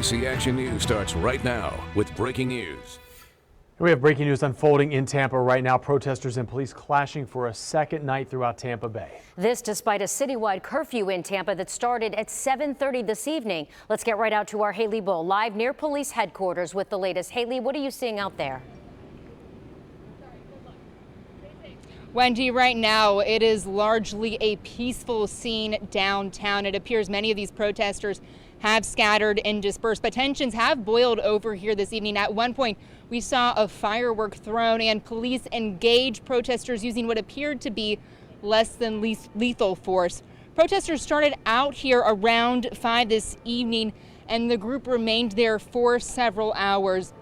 ABC Action News starts right now with breaking news. We have breaking news unfolding in Tampa right now. Protesters and police clashing for a second night throughout Tampa Bay. This despite a citywide curfew in Tampa that started at 7:30 this evening. Let's get right out to our Haley Bull live near police headquarters with the latest. Haley, what are you seeing out there? Wendy, right now it is largely a peaceful scene downtown. It appears many of these protesters have scattered and dispersed, but tensions have boiled over here this evening. At one point, we saw a firework thrown and police engage protesters using what appeared to be less than lethal force. Protesters started out here around 5 this evening, and the group remained there for several hours.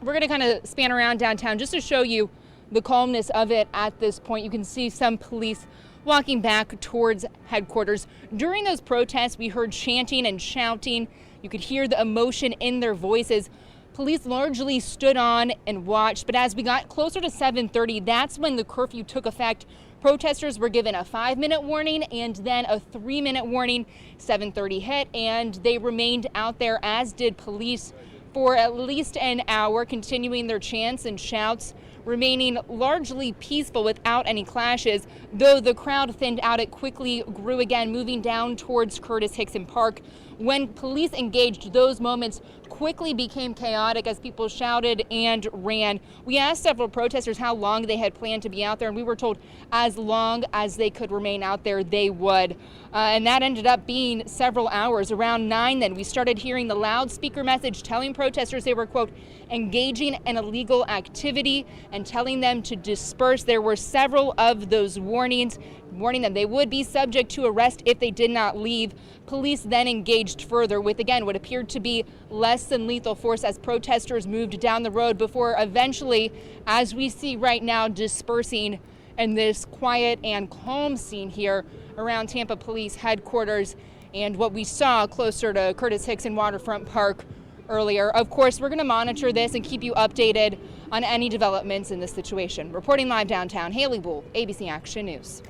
We're going to kind of span around downtown just to show you the calmness of it at this point. You can see some police walking back towards headquarters. During those protests, we heard chanting and shouting. You could hear the emotion in their voices. Police largely stood on and watched, but as we got closer to 7:30, that's when the curfew took effect. Protesters were given a 5-minute warning and then a 3-minute warning. 7:30 hit and they remained out there, as did police, for at least an hour, continuing their chants and shouts, remaining largely peaceful without any clashes. Though the crowd thinned out, it quickly grew again, moving down towards Curtis Hickson Park. When police engaged, those moments quickly became chaotic as people shouted and ran. We asked several protesters how long they had planned to be out there, and we were told as long as they could remain out there, they would. And that ended up being several hours. Around 9 then, we started hearing the loudspeaker message telling protesters they were, quote, engaging in illegal activity and telling them to disperse. There were several of those warnings, warning them they would be subject to arrest if they did not leave. Police then engaged further with, again, what appeared to be less than lethal force as protesters moved down the road before eventually, as we see right now, dispersing in this quiet and calm scene here around Tampa Police headquarters and what we saw closer to Curtis Hickson Waterfront Park earlier. Of course, we're going to monitor this and keep you updated on any developments in this situation. Reporting live downtown, Haley Bull, ABC Action News.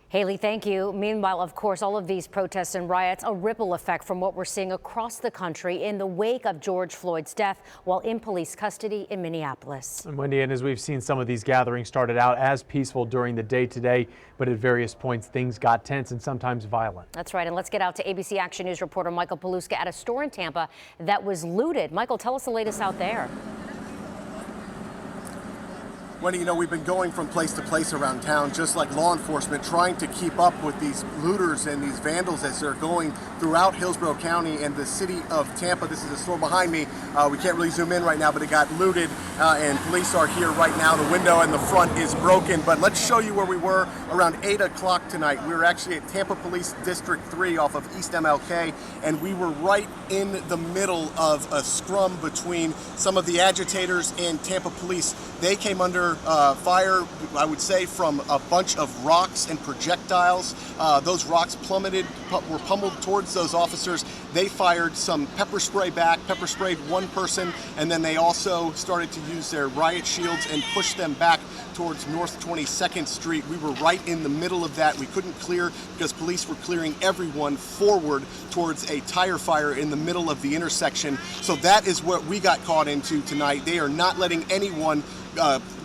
Haley, thank you. Meanwhile, of course, all of these protests and riots, a ripple effect from what we're seeing across the country in the wake of George Floyd's death while in police custody in Minneapolis. And Wendy, and as we've seen, some of these gatherings started out as peaceful during the day today, but at various points things got tense and sometimes violent. That's right. And let's get out to ABC Action News reporter Michael Paluska at a store in Tampa that was looted. Michael, tell us the latest out there. Wendy, you know, we've been going from place to place around town, just like law enforcement, trying to keep up with these looters and these vandals as they're going throughout Hillsborough County and the city of Tampa. This is a store behind me. We can't really zoom in right now, but it got looted and police are here right now. The window in the front is broken, but let's show you where we were around 8 o'clock tonight. We were actually at Tampa Police District 3 off of East MLK, and we were right in the middle of a scrum between some of the agitators and Tampa Police. They came under fire, I would say, from a bunch of rocks and projectiles. Those rocks plummeted, were pummeled towards those officers. They fired some pepper spray back, pepper sprayed one person, and then they also started to use their riot shields and push them back towards North 22nd Street. We were right in the middle of that. We couldn't clear because police were clearing everyone forward towards a tire fire in the middle of the intersection. So that is what we got caught into tonight. They are not letting anyone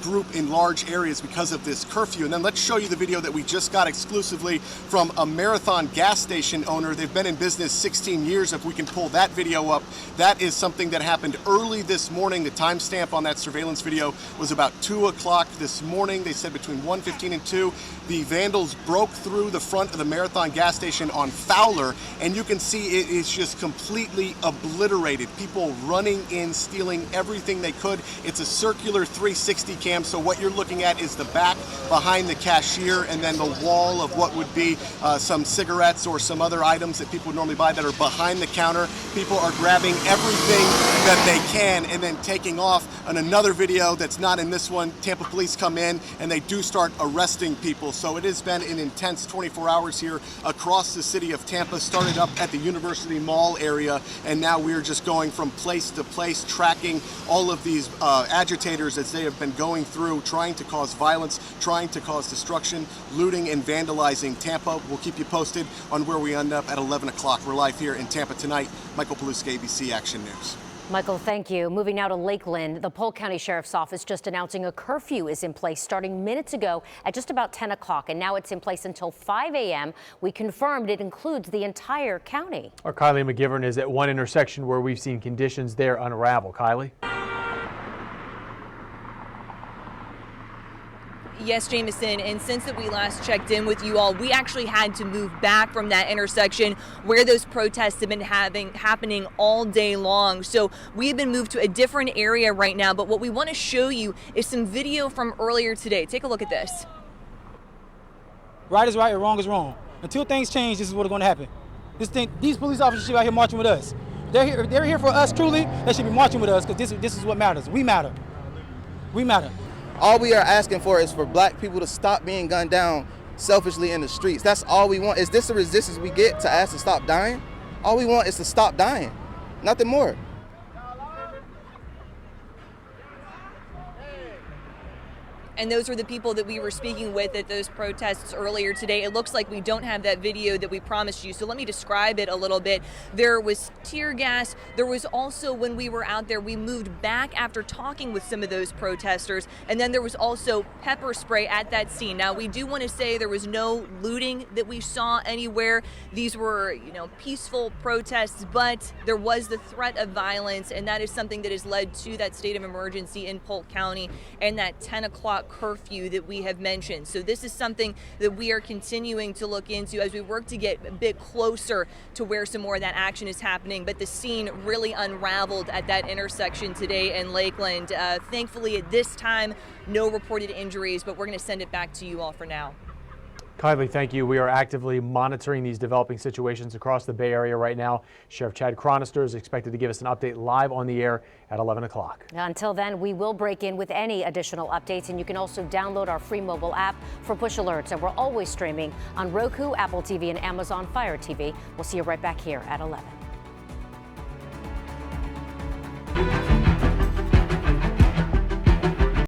group in large areas because of this curfew. And then let's show you the video that we just got exclusively from a Marathon gas station owner. They've been in business 16 years. If we can pull that video up, that is something that happened early this morning. The timestamp on that surveillance video was about 2 o'clock this morning. They said between 1:15 and 2, the vandals broke through the front of the Marathon gas station on Fowler, and you can see it is just completely obliterated. People running in, stealing everything they could. It's a circular 360 cam, so what you're looking at is the back behind the cashier and then the wall of what would be some cigarettes or some other items that people would normally buy that are behind the counter. People are grabbing everything that they can and then taking off. In another video that's not in this one, Tampa police come in and they do start arresting people. So it has been an intense 24 hours here across the city of Tampa. Started up at the University Mall area, and now we're just going from place to place, tracking all of these agitators as they have been going through, trying to cause violence, trying to cause destruction, looting and vandalizing Tampa. We'll keep you posted on where we end up at 11 o'clock. We're live here in Tampa tonight. Michael Paluska, ABC Action News. Michael, thank you. Moving now to Lakeland, the Polk County Sheriff's Office just announcing a curfew is in place starting minutes ago at just about 10 o'clock, and now it's in place until 5 a.m. We confirmed it includes the entire county. Our Kylie McGivern is at one intersection where we've seen conditions there unravel. Kylie? Yes, Jameson, and since that we last checked in with you all, we actually had to move back from that intersection where those protests have been happening all day long. So we have been moved to a different area right now, but what we want to show you is some video from earlier today. Take a look at this. Right is right and wrong is wrong. Until things change, this is what's going to happen. These police officers should be out here marching with us. They're here for us truly. They should be marching with us because this is what matters. We matter. We matter. All we are asking for is for black people to stop being gunned down selfishly in the streets. That's all we want. Is this the resistance we get to ask to stop dying? All we want is to stop dying, nothing more. And those were the people that we were speaking with at those protests earlier today. It looks like we don't have that video that we promised you, so let me describe it a little bit. There was tear gas. There was also, when we were out there, we moved back after talking with some of those protesters, and then there was also pepper spray at that scene. Now, we do want to say there was no looting that we saw anywhere. These were, peaceful protests, but there was the threat of violence, and that is something that has led to that state of emergency in Polk County and that 10 o'clock curfew that we have mentioned. So this is something that we are continuing to look into as we work to get a bit closer to where some more of that action is happening. But the scene really unraveled at that intersection today in Lakeland. Thankfully, at this time, no reported injuries, but we're going to send it back to you all for now. Kylie, thank you. We are actively monitoring these developing situations across the Bay Area right now. Sheriff Chad Chronister is expected to give us an update live on the air at 11 o'clock. Until then, we will break in with any additional updates, and you can also download our free mobile app for push alerts. And we're always streaming on Roku, Apple TV, and Amazon Fire TV. We'll see you right back here at 11.